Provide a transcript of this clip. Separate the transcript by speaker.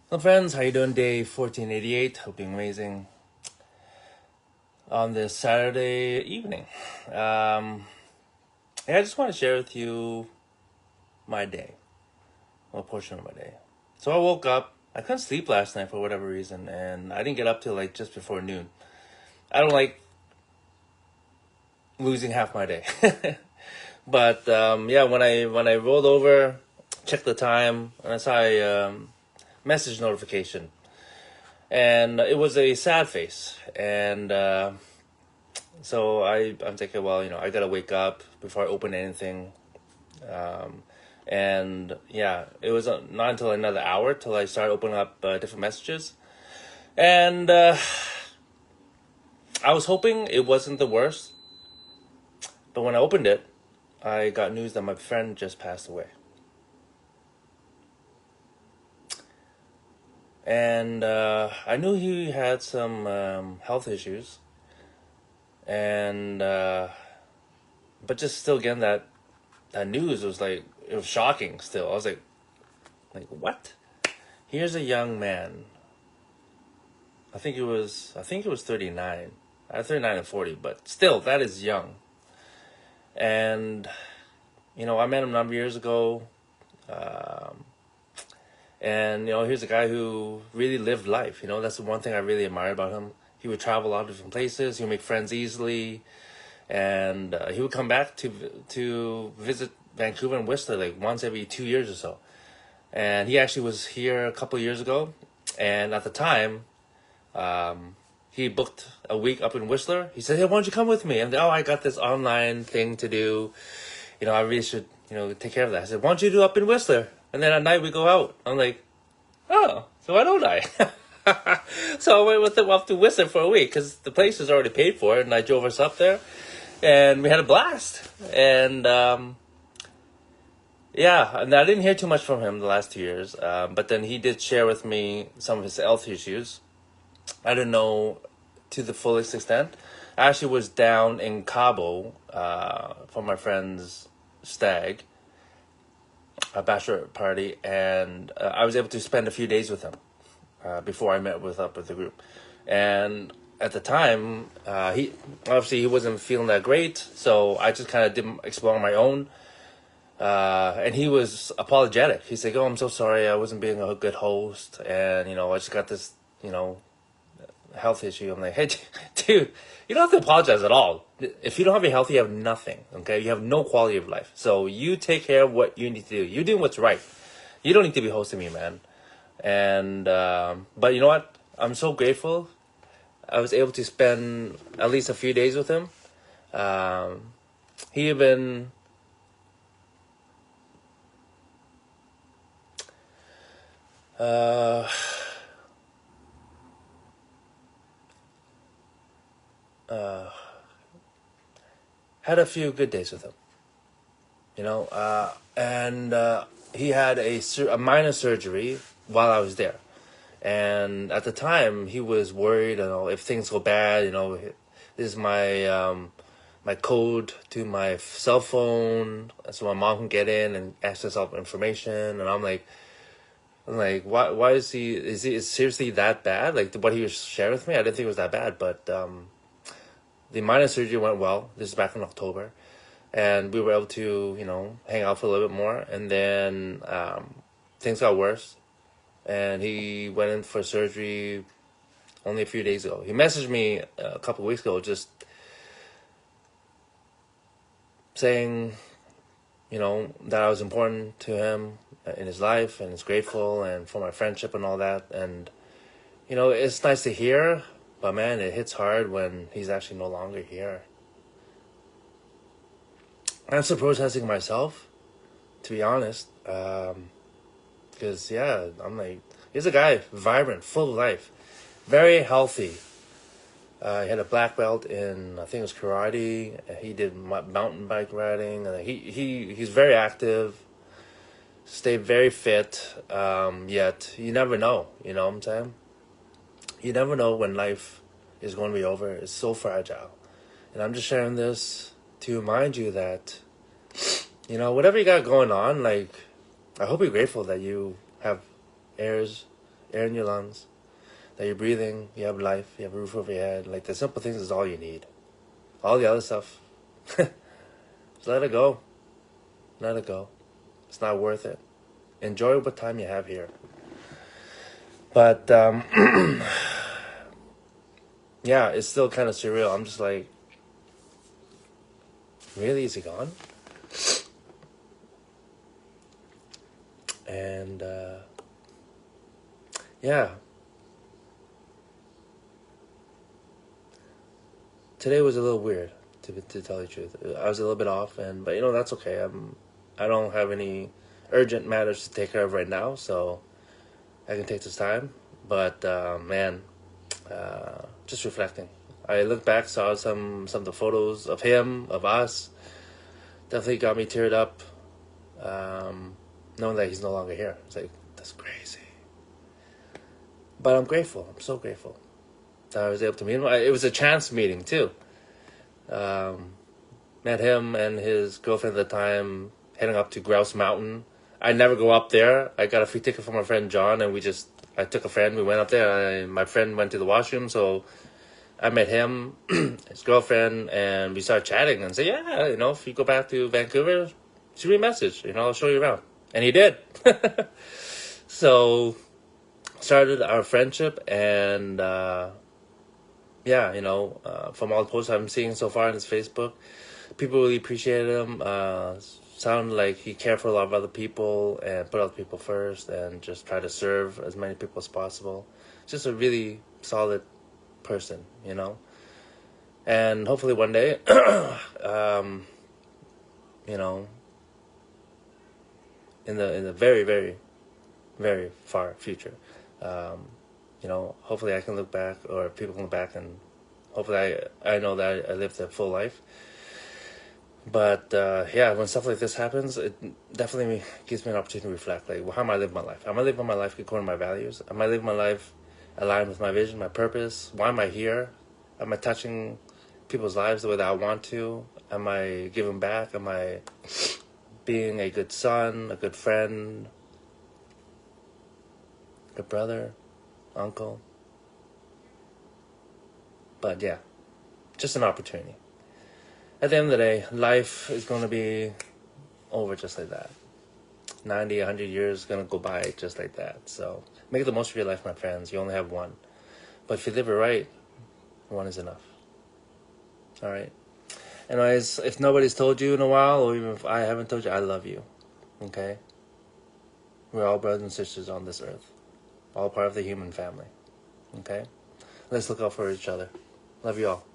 Speaker 1: Hello friends, how you doing? Day 1488, hoping amazing on this Saturday evening. I just want to share with you my day, a portion of my day. So I woke up, I couldn't sleep last night for whatever reason, and I didn't get up till like just before noon. I don't like losing half my day. But yeah, when I rolled over, checked the time, and I saw a message notification, and it was a sad face, and so I'm thinking, well, I gotta wake up before I open anything. Um, and yeah, it was not until another hour till I started opening up different messages. And I was hoping it wasn't the worst, but when I opened it, I got news that my friend just passed away. And I knew he had some health issues, and but just still getting that news was like, it was shocking. Still, I was like what? Here's a young man. I think it was 39. 39 and 40, but still that is young. And I met him a number of years ago. Um, and here's a guy who really lived life. That's the one thing I really admire about him. He would travel a lot of different places. He would make friends easily, and he would come back to visit Vancouver and Whistler like once every 2 years or so. And he actually was here a couple of years ago, and at the time, he booked a week up in Whistler. He said, "Hey, why don't you come with me?" And I got this online thing to do. I really should take care of that. I said, "Why don't you do up in Whistler?" And then at night we go out. I'm like, "Oh, so why don't I?" So I went with him up to Whistler for a week because the place was already paid for, and I drove us up there, and we had a blast. And yeah, and I didn't hear too much from him the last 2 years, but then he did share with me some of his health issues. I didn't know to the fullest extent. I actually was down in Cabo for my friend's stag, a bachelor party, and I was able to spend a few days with him before I met up with the group. And at the time, he wasn't feeling that great, so I just kind of did explore on my own. And he was apologetic. He's like, "Oh, I'm so sorry. I wasn't being a good host, and I just got this, health issue." I'm like, "Hey, dude, you don't have to apologize at all. If you don't have your health, you have nothing. Okay, you have no quality of life. So you take care of what you need to do. You're doing what's right. You don't need to be hosting me, man." And but you know what? I'm so grateful. I was able to spend at least a few days with him. Um, he even uh, uh, had a few good days with him. And he had a minor surgery while I was there. And at the time, he was worried, if things go bad, this is my code to my cell phone, so my mom can get in and access all the information. And I'm like, why is it seriously that bad? Like what he was sharing with me, I didn't think it was that bad, but the minor surgery went well. This is back in October, and we were able to hang out for a little bit more, and then things got worse, and he went in for surgery only a few days ago. He messaged me a couple of weeks ago, just saying that I was important to him in his life, and is grateful and for my friendship and all that. And it's nice to hear, but man, it hits hard when he's actually no longer here. I'm still protesting myself, to be honest. Because yeah, I'm like, he's a guy, vibrant, full of life, very healthy. He had a black belt in, I think it was karate. He did mountain bike riding, and he's very active. Stay very fit. Yet you never know. You know what I'm saying? You never know when life is going to be over. It's so fragile, and I'm just sharing this to remind you that whatever you got going on, like, I hope you're grateful that you have heirs air in your lungs, that you're breathing, you have life, you have a roof over your head. Like, the simple things is all you need. All the other stuff, just let it go. Let it go. It's not worth it. Enjoy what time you have here. But, yeah, it's still kind of surreal. I'm just like, really? Is he gone? And, yeah. Today was a little weird, to tell you the truth. I was a little bit off, but that's okay. I don't have any urgent matters to take care of right now, so I can take this time. But man, just reflecting. I looked back, saw some of the photos of him, of us. Definitely got me teared up. Knowing that he's no longer here, it's like, that's crazy. But I'm grateful. I'm so grateful that I was able to meet him. It was a chance meeting too. Met him and his girlfriend at the time heading up to Grouse Mountain. I never go up there. I got a free ticket from my friend John, and I took a friend. We went up there. My friend went to the washroom, so I met him, his girlfriend, and we started chatting and said, yeah, if you go back to Vancouver, shoot me a message. I'll show you around. And he did. So started our friendship, and yeah, from all the posts I'm seeing so far on his Facebook, people really appreciated him. Sounded like he cared for a lot of other people and put other people first and just try to serve as many people as possible. Just a really solid person, And hopefully one day, in the very, very, very far future, hopefully I can look back, or people can look back, and hopefully I know that I lived a full life. But yeah, when stuff like this happens, it definitely gives me an opportunity to reflect. Like, well, how am I living my life? Am I living my life according to my values? Am I living my life aligned with my vision, my purpose? Why am I here? Am I touching people's lives the way that I want to? Am I giving back? Am I being a good son, a good friend, good brother, uncle? But yeah, just an opportunity. At the end of the day, life is going to be over just like that. 90, 100 years is going to go by just like that. So make the most of your life, my friends. You only have one. But if you live it right, one is enough. All right? Anyways, if nobody's told you in a while, or even if I haven't told you, I love you. Okay? We're all brothers and sisters on this earth. All part of the human family. Okay? Let's look out for each other. Love you all.